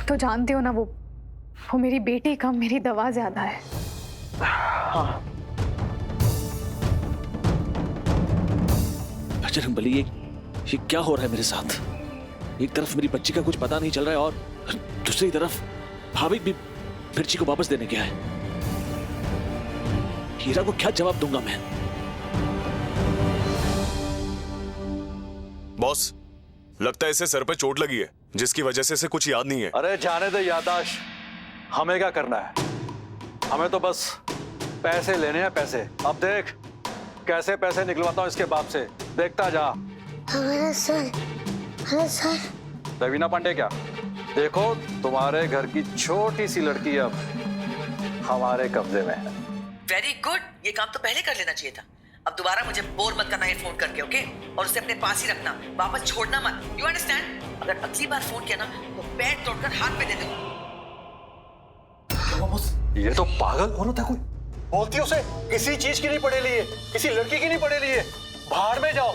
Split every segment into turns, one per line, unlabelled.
तो जानते हो ना, वो मेरी बेटी कम मेरी दवा ज्यादा है।
हाँ बजरंगबली, ये क्या हो रहा है मेरे साथ? एक तरफ मेरी बच्ची का कुछ पता नहीं चल रहा है और दूसरी तरफ भाविक भी मिर्ची को वापस देने गया है। हीरा को क्या जवाब दूंगा मैं?
बॉस, लगता है इसे सर पे चोट लगी है, जिसकी वजह से इसे कुछ याद नहीं है।
अरे जाने दे यादाश्त, हमें क्या करना है? हमें तो बस पैसे लेने हैं, पैसे। अब देख कैसे पैसे निकलवाता हूँ इसके बाप से, देखता जा।
हमारा सर, हमारा सर।
रवीना पांडे क्या? देखो तुम्हारे घर की छोटी सी लड़की अब हमारे कब्जे में है।
वेरी गुड, ये काम तो पहले कर लेना चाहिए था। अब दोबारा मुझे बोर मत करना है फोन करके, ओके? और उसे अपने पास ही रखना, वापस छोड़ना मत। You understand? अगर अगली बार फोन किया ना तो पैर तोड़कर हाथ पे दे दे।
ये तो पागल औरत है कोई। बोलती उसे किसी चीज की नहीं पड़े लिए, किसी लड़की की नहीं पड़े लिए, भाड़ में जाओ।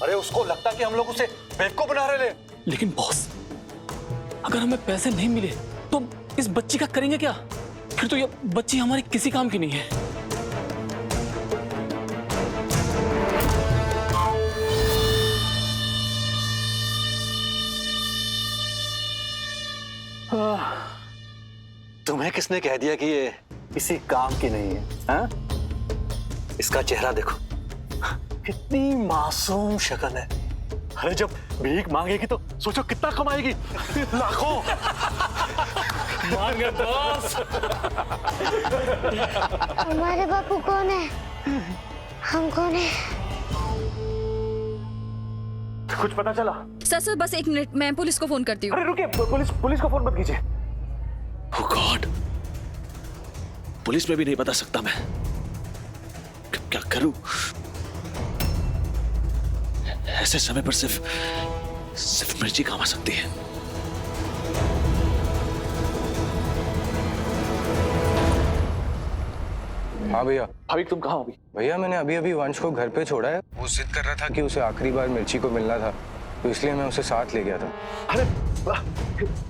अरे उसको लगता कि हम लोग उसे बेवकूफ बना रहे।
लेकिन बॉस, अगर हमें पैसे नहीं मिले तो इस बच्ची का करेंगे क्या? फिर तो ये बच्ची हमारी किसी काम की नहीं है।
तुम्हें किसने कह दिया कि ये किसी काम की नहीं है? हा? इसका चेहरा देखो, कितनी मासूम शक्ल है। अरे जब भीख मांगेगी तो सोचो कितना कमाएगी, लाखों।
मांगे बॉस।
हमारे बापू कौन है? हम कौन है?
कुछ पता चला?
सर बस 1 मिनट, मैं पुलिस को फोन करती हूँ।
अरे रुकिए, पुलिस को फोन मत कीजिए। Oh God! पुलिस में भी नहीं बता सकता मैं। क्या करूं? ऐसे समय पर सिर्फ मिर्ची काम आ सकती है।
हाँ भैया।
भाविक तुम कहाँ हो अभी?
भैया मैंने अभी वंश को घर पे छोड़ा है। वो जिद कर रहा था कि उसे आखिरी बार मिर्ची को मिलना था, तो इसलिए मैं उसे साथ ले गया था।
अरे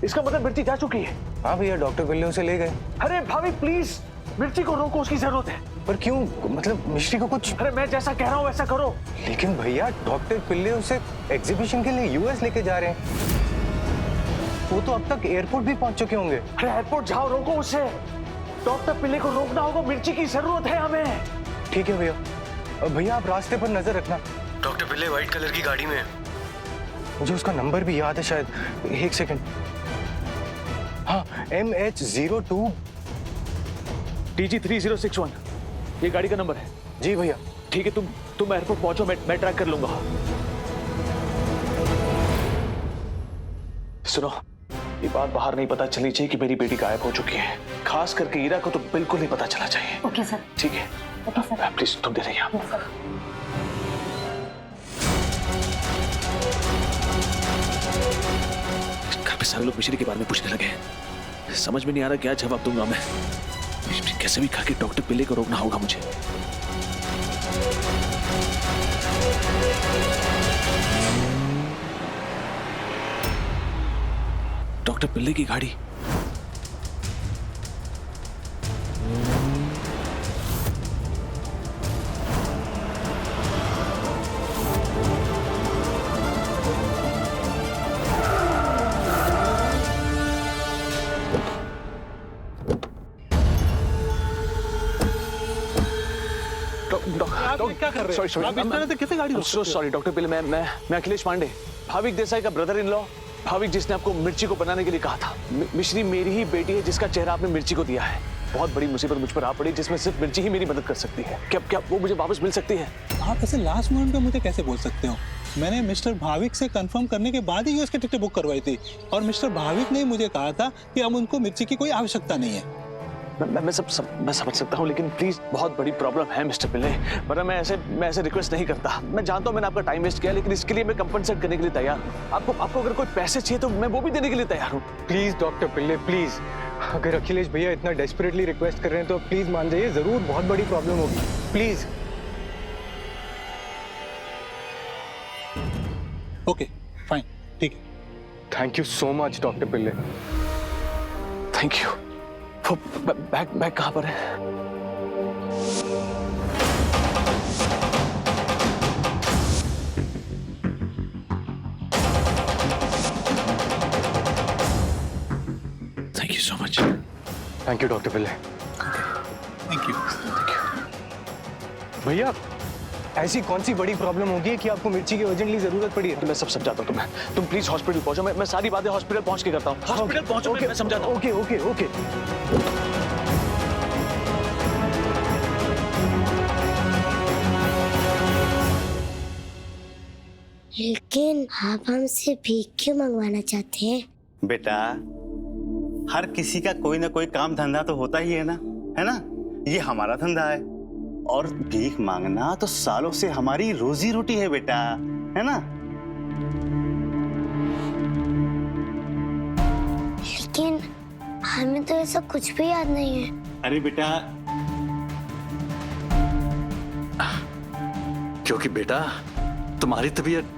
इसका मतलब मिर्ची जा चुकी है?
हाँ भैया, डॉक्टर पिल्ले उसे ले गए।
अरे भाविक प्लीज, मिर्ची को रोको, उसकी जरूरत है।
पर क्यों? मतलब मिश्री को कुछ?
अरे मैं जैसा कह रहा हूँ वैसा करो।
लेकिन भैया डॉक्टर पिल्ले उसे एग्जीबिशन के लिए यूएस लेके जा रहे हैं। वो तो अब तक एयरपोर्ट भी पहुंच चुके होंगे।
अरे एयरपोर्ट जाओ, रोको उसे। डॉक्टर पिल्ले को रोकना होगा, मिर्ची की जरूरत है हमें।
ठीक है भैया। भैया आप रास्ते पर नजर रखना। डॉक्टर पिल्ले व्हाइट कलर की गाड़ी में है। मुझे उसका नंबर भी याद है शायद, 1 सेकंड। हाँ, MH02
TG3061, ये गाड़ी का नंबर है।
जी भैया।
ठीक है, तुम एयरपोर्ट पहुंचो, मैं ट्रैक कर लूंगा। सुनो, ये बात बाहर नहीं पता चलनी चाहिए कि मेरी बेटी गायब हो चुकी है। खास करके ईरा को तो बिल्कुल नहीं पता चलना चाहिए।
Okay sir.
ठीक है?
Okay sir.
प्लीज तुम दे रही हो। घर पे सारे लोग मिश्री के बारे में पूछने लगे हैं। समझ में नहीं आ रहा क्या जवाब दूंगा मैं। कैसे भी खा के डॉक्टर पिल्ले को रोकना होगा मुझे। डॉक्टर पिल्ले की गाड़ी।
क्या कर रहे हैं? आप इस तरह से कैसे गाड़ी रोक सकते हो?
सॉरी डॉक्टर पिल्ले, मैं अखिलेश पांडे, भाविक देसाई का ब्रदर इन लॉ। भाविक जिसने आपको मिर्ची को बनाने के लिए कहा था। मिश्री मेरी ही बेटी है जिसका चेहरा आपने मिर्ची को दिया है। बहुत बड़ी मुसीबत मुझ पर आ पड़ी जिसमें सिर्फ मिर्ची ही मेरी मदद कर सकती है। क्या वो मुझे वापस मिल सकती है?
आप ऐसे लास्ट मोमेंट पे मुझे कैसे बोल सकते हो? मैंने मिस्टर भाविक से कंफर्म करने के बाद ही उसकी टिकट बुक करवाई थी और मिस्टर भाविक ने मुझे कहा था कि अब उनको मिर्ची की कोई आवश्यकता नहीं है।
मैं समझ सकता हूँ, लेकिन प्लीज बहुत बड़ी प्रॉब्लम है मिस्टर पिल्ले। वरना मैं ऐसे रिक्वेस्ट नहीं करता। मैं जानता हूँ मैंने आपका टाइम वेस्ट किया, लेकिन इसके लिए मैं कंपनसेट करने के लिए तैयार हूँ। आपको अगर कोई पैसे चाहिए तो मैं वो भी देने के लिए तैयार हूँ।
प्लीज डॉक्टर पिल्ले प्लीज, अगर अखिलेश भैया इतना डेस्परेटली रिक्वेस्ट कर रहे हैं तो प्लीज मान जाइए, जरूर बहुत बड़ी प्रॉब्लम होगी, प्लीज।
ओके फाइन, ठीक है।
Thank you so much doctor Pillai.
Thank you. वो बैग कहाँ पर है? Thank you so much.
Thank you doctor Pillai.
Thank you.
भैया ऐसी कौन सी बड़ी प्रॉब्लम होगी कि आपको मिर्ची की अर्जेंटली जरूरत पड़ी है?
मैं सब समझाता हूँ तुम्हें। तुम प्लीज हॉस्पिटल पहुंचो। मैं सारी बातें हॉस्पिटल पहुंच के करता हूँ। हॉस्पिटल पहुंचो, मैं समझाता हूँ।
Okay okay okay.
लेकिन आप हमसे भीख क्यों मंगवाना चाहते हैं?
बेटा, हर किसी का कोई ना कोई काम धंधा तो होता ही है ना? ये हमारा धंधा है और भीख मांगना तो सालों से हमारी रोजी रोटी है बेटा, है ना?
लेकिन हमें तो ऐसा कुछ भी याद नहीं है।
अरे बेटा, क्योंकि बेटा तुम्हारी तबीयत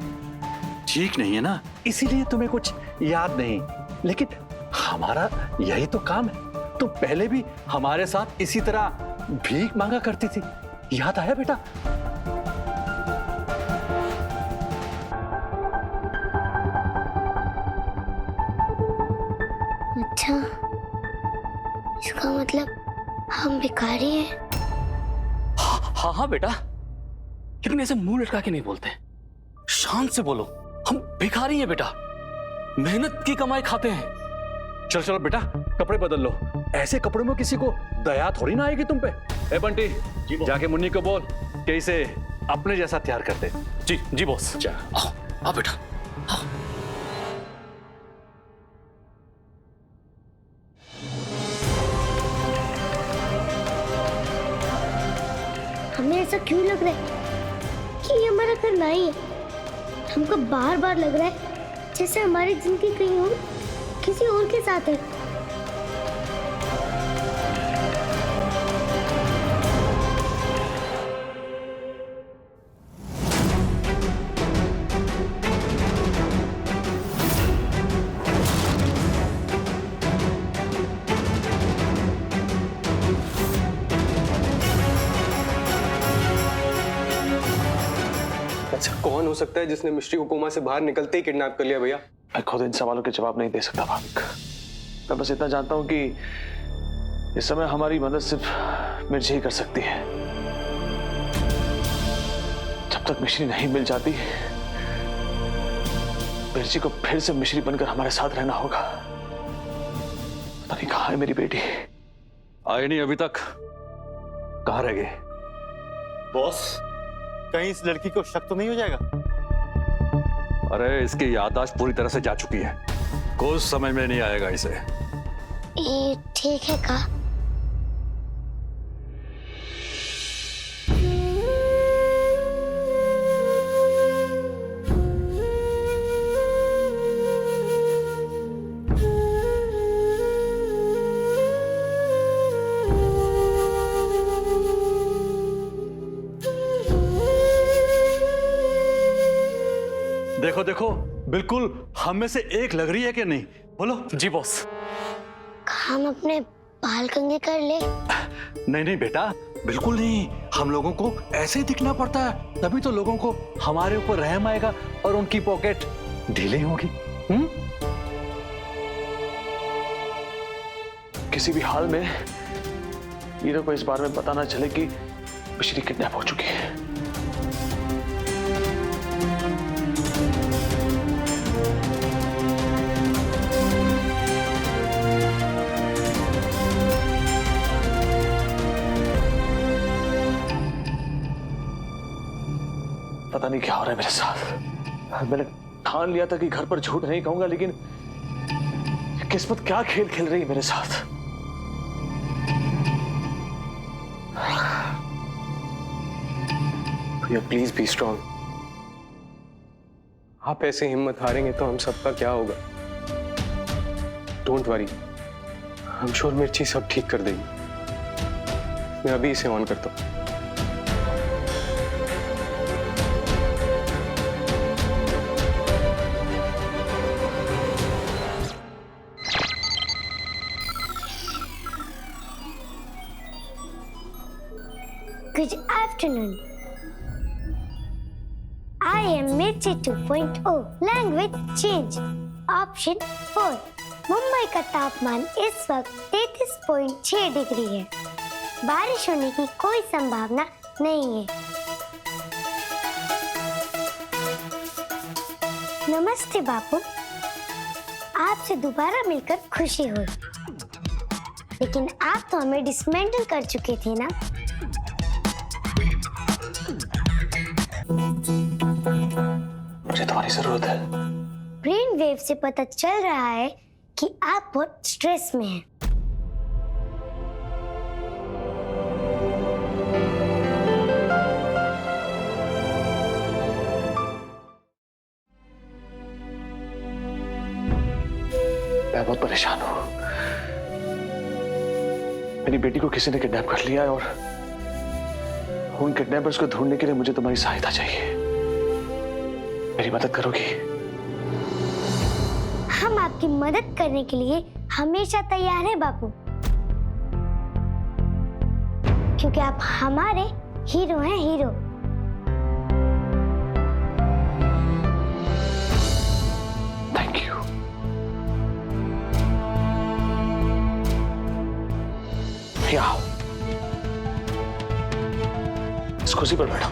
ठीक नहीं है ना, इसीलिए तुम्हें कुछ याद नहीं। लेकिन हमारा यही तो काम है। तो पहले भी हमारे साथ इसी तरह भीख मांगा करती थी, याद आया बेटा?
अच्छा, इसका मतलब हम भिखारी हैं?
हाँ हाँ बेटा, लेकिन ऐसे मुंह लटका के नहीं बोलते, शान से बोलो। हम भिखारी हैं बेटा, मेहनत की कमाई खाते हैं। चलो चलो बेटा, कपड़े बदल लो। ऐसे कपड़ों में किसी को दया थोड़ी ना आएगी तुम पे। ए बंटी, जाके मुन्नी को बोल कि इसे अपने जैसा तैयार कर दे। जी जी बॉस। आओ आओ बेटा, आओ।
हमें ऐसा क्यों लग रहा है कि ये हमारा घर नहीं है? हमको बार बार लग रहा है जैसे हमारी जिंदगी कहीं और किसी और के साथ है।
अच्छा, कौन हो सकता है जिसने मिस्ट्री को कोमा से बाहर निकलते ही किडनैप कर लिया? भैया
मैं खुद इन सवालों के जवाब नहीं दे सकता भाविक। मैं बस इतना जानता हूं कि इस समय हमारी मदद सिर्फ मिर्ची ही कर सकती है। जब तक मिश्री नहीं मिल जाती, मिर्ची को फिर से मिश्री बनकर हमारे साथ रहना होगा। पता नहीं कहाँ है मेरी बेटी।
आई नहीं अभी तक, कहाँ रह गए?
बॉस, कहीं इस लड़की को शक तो नहीं हो जाएगा?
अरे इसकी याददाश्त पूरी तरह से जा चुकी है, कुछ समझ में नहीं आएगा इसे।
ये ठीक है का?
देखो देखो, बिल्कुल हम में से एक लग रही है कि नहीं? बोलो।
जी बॉस।
हम अपने बाल कंघे कर ले?
नहीं नहीं बेटा, बिल्कुल नहीं। हम लोगों को ऐसे ही दिखना पड़ता है, तभी तो लोगों को हमारे ऊपर रहम आएगा और उनकी पॉकेट ढीली होगी।
किसी भी हाल में हीरो को इस बारे में पता ना चले कि मिश्री किडनैप हो चुकी है। पता नहीं क्या हो रहा है मेरे साथ। मैंने ठान लिया था कि घर पर झूठ नहीं कहूंगा, लेकिन किस्मत क्या खेल खेल रही है मेरे साथ।
भैया प्लीज बी स्ट्रांग। आप ऐसे हिम्मत हारेंगे तो हम सबका क्या होगा? Don't worry, I am sure मिर्ची सब ठीक कर देगी। मैं अभी इसे ऑन करता हूँ।
Good afternoon. I am Mirchi 2.0. Language change. Option 4. Mumbai का तापमान इस वक्त 33.6 डिग्री है। बारिश होने की कोई संभावना नहीं है। नमस्ते बापू, आपसे दोबारा मिलकर खुशी हुई, लेकिन आप तो हमें डिसमेंटल कर चुके थे ना।
मुझे तुम्हारी जरूरत है।
ब्रेन वेव से पता चल रहा है कि आप बहुत स्ट्रेस में हैं।
मैं बहुत परेशान हूं। मेरी बेटी को किसी ने किडनैप कर लिया है और उन किडनैपर्स को ढूंढने के लिए मुझे तुम्हारी सहायता चाहिए। मेरी मदद करोगी?
हम आपकी मदद करने के लिए हमेशा तैयार हैं बापू, क्योंकि आप हमारे हीरो हैं, हीरो।
Thank you. यहाँ इस कुर्सी पर बैठो।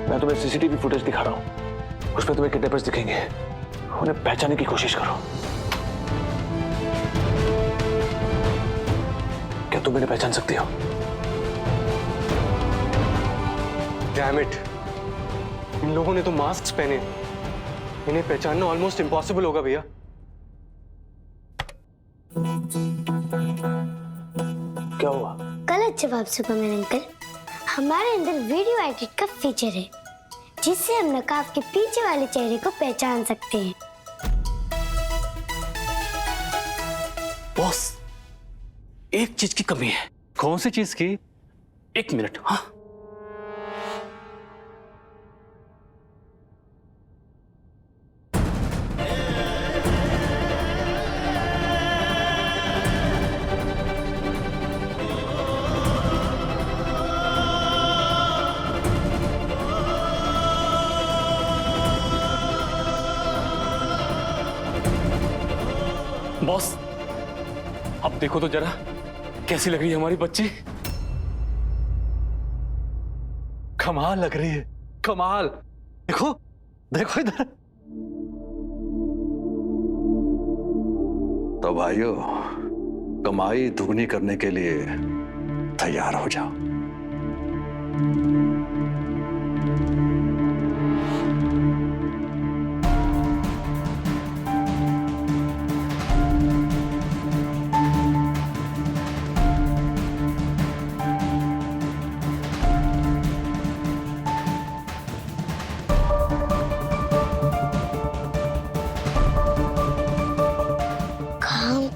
मैं तुम्हें सीसीटीवी फुटेज दिखा रहा हूं, उसमें तुम्हें किडनैपर्स दिखेंगे। उन्हें पहचानने की कोशिश करो। क्या तुम इन्हें पहचान सकती हो?
Damn it! इन लोगों ने तो मास्क पहने, इन्हें पहचानना ऑलमोस्ट इम्पॉसिबल होगा भैया।
क्या हुआ?
गलत जवाब सुपरमैन अंकल। हमारे अंदर वीडियो एडिट का फीचर है, जिससे हम नकाब के पीछे वाले चेहरे को पहचान सकते हैं।
बॉस, एक चीज की कमी है। कौन सी चीज की? एक मिनट। हाँ, बॉस, अब देखो तो जरा कैसी लग रही है हमारी बच्ची। कमाल लग रही है, कमाल। देखो देखो इधर। तो भाइयों, कमाई दुगनी करने के लिए तैयार हो जाओ।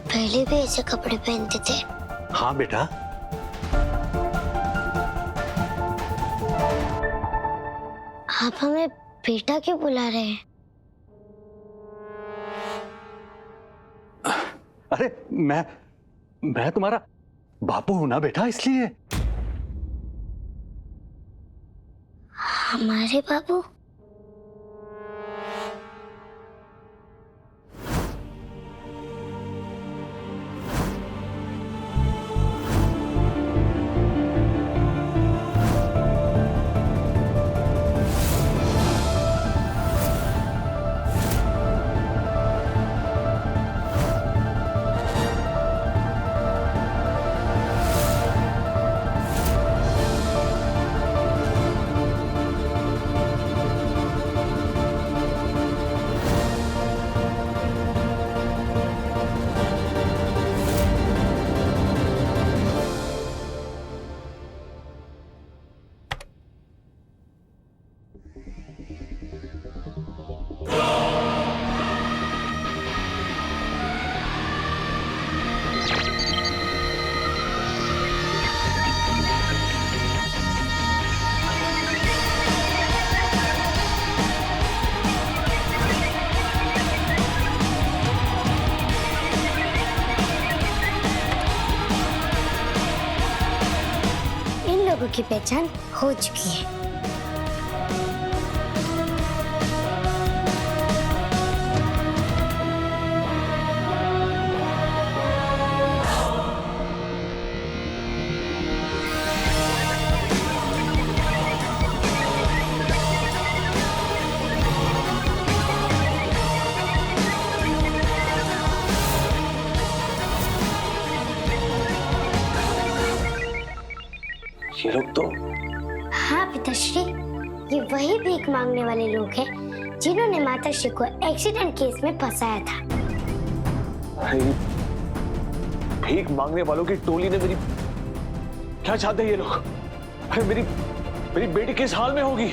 पहले भी ऐसे कपड़े पहनते थे?
हाँ बेटा।
आप हमें बेटा क्यों बुला रहे हैं?
अरे मैं तुम्हारा बापू हूं ना बेटा, इसलिए।
हमारे बाबू? की पहचान हो चुकी है।
ये लोग तो
हाँ पिताश्री, ये वही भीख मांगने वाले लोग हैं जिन्होंने माताश्री को एक्सीडेंट केस में फंसाया था।
अरे, भीख मांगने वालों की टोली ने मेरी क्या चाहते हैं ये लोग? अरे मेरी बेटी किस हाल में होगी?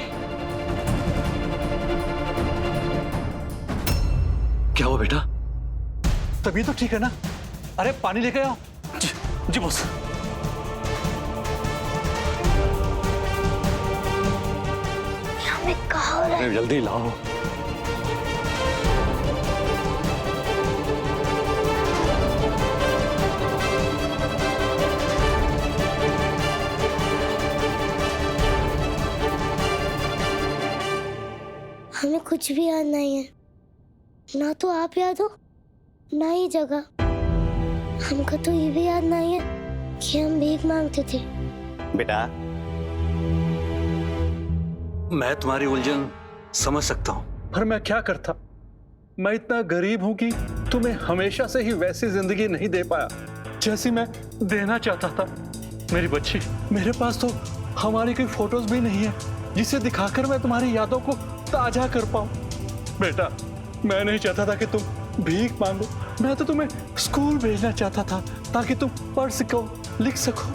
क्या हुआ बेटा? तबीयत तो ठीक है ना? अरे पानी लेके आओ।
जी बॉस।
हमें कहा हो रहा है?
जल्दी लाओ।
हमें कुछ भी याद नहीं है, ना तो आप याद हो ना ही जगह। हमको तो ये भी याद नहीं है कि हम भीख मांगते थे।
बेटा, मैं तुम्हारी उलझन समझ सकता हूं,
पर मैं क्या करता? मैं इतना गरीब हूं कि तुम्हें हमेशा से ही वैसी जिंदगी नहीं दे पाया जैसी मैं देना चाहता था। मेरी बच्ची, मेरे पास तो हमारी कोई फोटोज भी नहीं है जिसे दिखाकर मैं तुम्हारी यादों को ताजा कर पाऊं। बेटा, मैं नहीं चाहता था कि तुम भीख मांगो। मैं तो तुम्हें स्कूल भेजना चाहता था ताकि तुम पढ़ सको, लिख सको,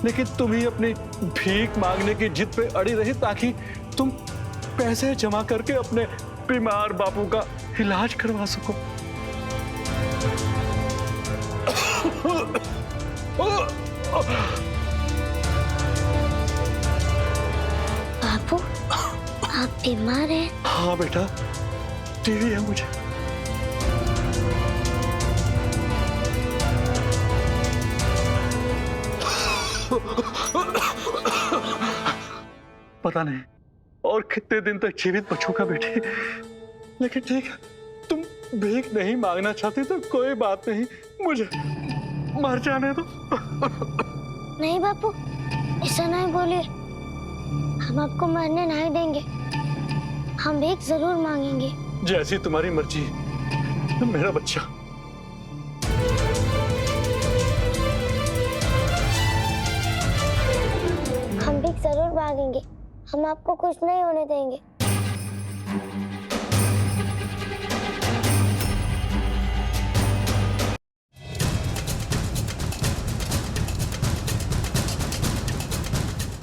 लेकिन तुम ही अपनी भीख मांगने की जिद पे अड़ी रही ताकि तुम पैसे जमा करके अपने बीमार बापू का इलाज करवा सको।
बापू, आप बीमार हैं?
हाँ बेटा, टीवी है मुझे। पता नहीं और कितने दिन तक जीवित बचूंगा बेटी, लेकिन ठीक है, तुम भीख नहीं मांगना चाहती तो कोई बात नहीं, मुझे मर जाने दो।
नहीं बापू, ऐसा नहीं बोलिए। हम आपको मरने नहीं देंगे, हम भीख जरूर मांगेंगे।
जैसी तुम्हारी मर्जी, मेरा बच्चा।
हम भीख जरूर मांगेंगे, हम आपको कुछ नहीं होने देंगे।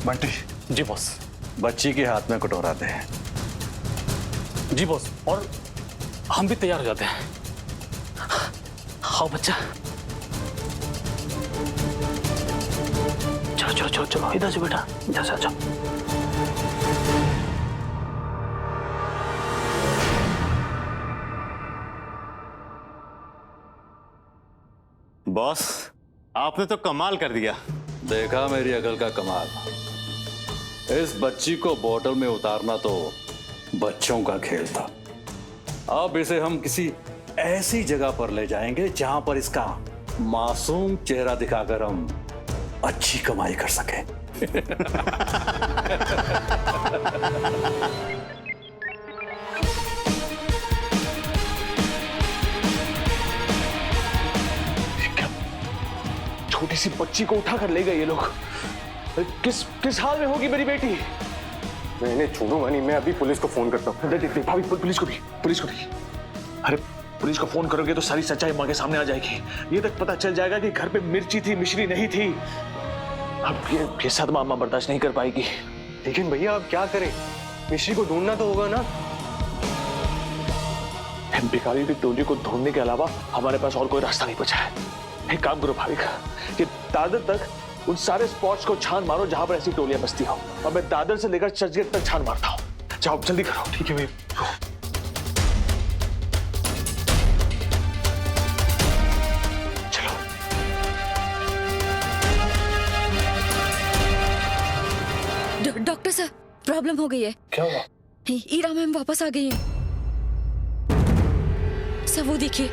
बंटी।
जी बॉस।
बच्ची के हाथ में कटोरा दे।
जी बॉस, और हम भी तैयार हो जाते हैं। आओ बच्चा, चलो चलो चलो चलो, इधर से बेटा, इधर से आ।
बॉस, आपने तो कमाल कर दिया।
देखा मेरी अकल का कमाल। इस बच्ची को बोतल में उतारना तो बच्चों का खेल था। अब इसे हम किसी ऐसी जगह पर ले जाएंगे जहां पर इसका मासूम चेहरा दिखाकर हम अच्छी कमाई कर सके।
छोटी सी बच्ची को उठा कर ले गए ये लोग। किस हाल में होगी मेरी बेटी?
मैं इन्हें छोड़ूंगा नहीं, मैं अभी पुलिस को फोन करता हूँ।
भाभी, पुलिस को भी। अरे पुलिस को फोन करोगे तो सारी सच्चाई मां के सामने आ जाएगी। ये तक पता चल जाएगा कि घर पे मिर्ची थी, मिश्री नहीं थी। अब ये सदमा अम्मा बर्दाश्त नहीं कर पाएगी।
लेकिन भैया अब क्या करें? मिश्री को ढूंढना तो होगा ना।
भिखारी की टोली को ढूंढने के अलावा हमारे पास और कोई रास्ता नहीं बचा है। एक काम करो भाभी, कि दादर तक उन सारे स्पॉट्स को छान मारो जहां पर ऐसी टोलियां बसती हो, और मैं दादर से लेकर चर्चगेट तक छान मारता हूं। जाओ जल्दी करो। ठीक है भैया।
प्रॉब्लम हो गई है।
क्या हुआ?
ईरा मैम वापस आ गई है सर, वो देखिए।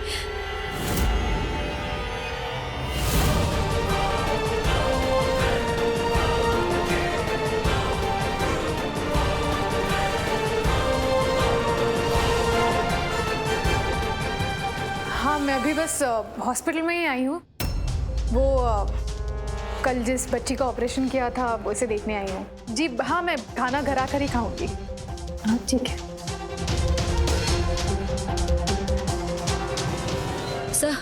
हाँ, मैं अभी बस हॉस्पिटल में ही आई हूँ। वो कल जिस बच्ची का ऑपरेशन किया था उसे देखने आई हूँ। जी हाँ, मैं खाना घर आकर ही खाऊंगी। हाँ ठीक है।
सर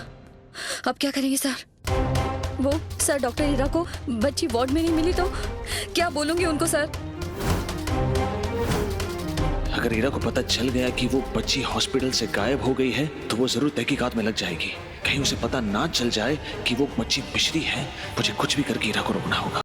अब क्या करेंगे सर? वो सर डॉक्टर ईरा को बच्ची वार्ड में नहीं मिली तो क्या बोलूंगी उनको सर?
अगर ईरा को पता चल गया कि वो बच्ची हॉस्पिटल से गायब हो गई है तो वो जरूर तहकीकात में लग जाएगी। कहीं उसे पता ना चल जाए कि वो बच्ची मिश्री है। मुझे कुछ भी करके ईरा को रोकना होगा।